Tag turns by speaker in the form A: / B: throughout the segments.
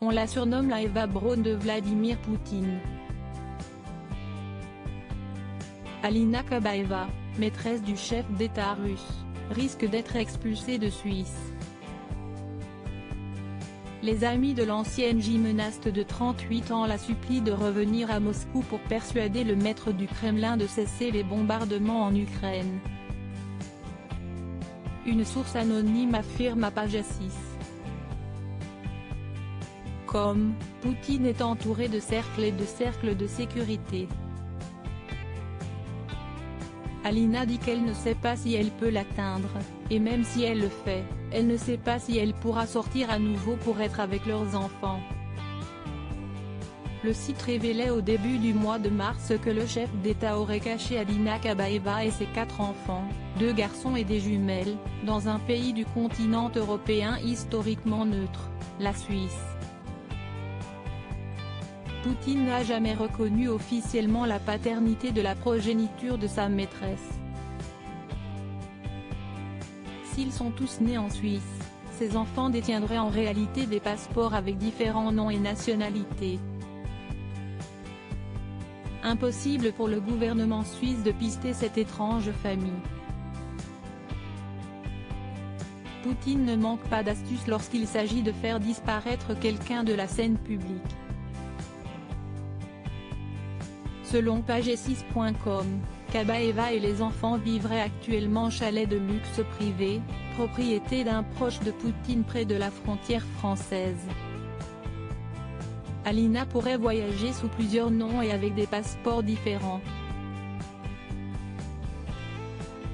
A: On la surnomme la Eva Braun de Vladimir Poutine. Alina Kabaeva, maîtresse du chef d'État russe, risque d'être expulsée de Suisse. Les amis de l'ancienne gymnaste de 38 ans la supplient de revenir à Moscou pour persuader le maître du Kremlin de cesser les bombardements en Ukraine. Une source anonyme affirme à Page 6. Comme, Poutine est entouré de cercles et de cercles de sécurité. Alina dit qu'elle ne sait pas si elle peut l'atteindre, et même si elle le fait, elle ne sait pas si elle pourra sortir à nouveau pour être avec leurs enfants. Le site révélait au début du mois de mars que le chef d'État aurait caché Alina Kabaeva et ses 4 enfants, 2 garçons et des jumelles, dans un pays du continent européen historiquement neutre, la Suisse. Poutine n'a jamais reconnu officiellement la paternité de la progéniture de sa maîtresse. S'ils sont tous nés en Suisse, ces enfants détiendraient en réalité des passeports avec différents noms et nationalités. Impossible pour le gouvernement suisse de pister cette étrange famille. Poutine ne manque pas d'astuces lorsqu'il s'agit de faire disparaître quelqu'un de la scène publique. Selon Page6.com, Kabaeva et les enfants vivraient actuellement en chalet de luxe privé, propriété d'un proche de Poutine près de la frontière française. Alina pourrait voyager sous plusieurs noms et avec des passeports différents.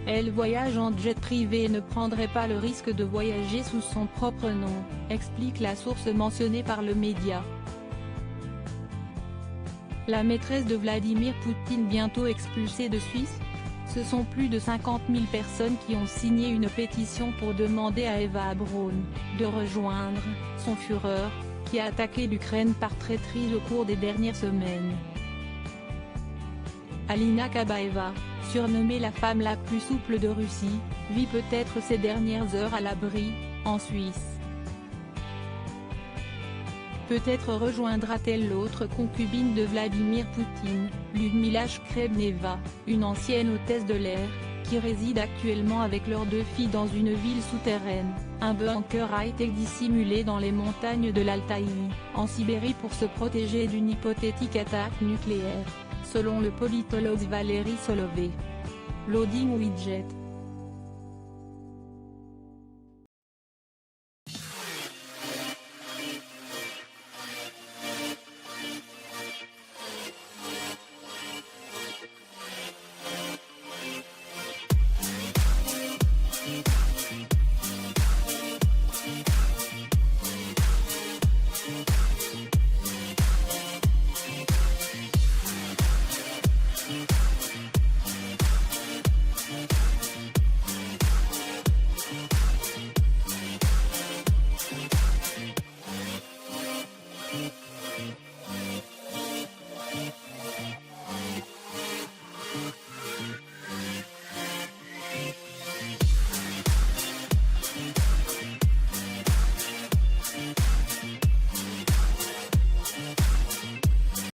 A: Elle voyage en jet privé et ne prendrait pas le risque de voyager sous son propre nom, explique la source mentionnée par le média. La maîtresse de Vladimir Poutine bientôt expulsée de Suisse? Ce sont plus de 50 000 personnes qui ont signé une pétition pour demander à Eva Braun de rejoindre son Führer, qui a attaqué l'Ukraine par traîtrise au cours des dernières semaines. Alina Kabaeva, surnommée la femme la plus souple de Russie, vit peut-être ces dernières heures à l'abri, en Suisse. Peut-être rejoindra-t-elle l'autre concubine de Vladimir Poutine, Lyudmila Shkrebneva, une ancienne hôtesse de l'air, qui réside actuellement avec leurs 2 filles dans une ville souterraine. Un bunker a été dissimulé dans les montagnes de l'Altaï, en Sibérie pour se protéger d'une hypothétique attaque nucléaire, selon le politologue Valery Solovey. Loading widget.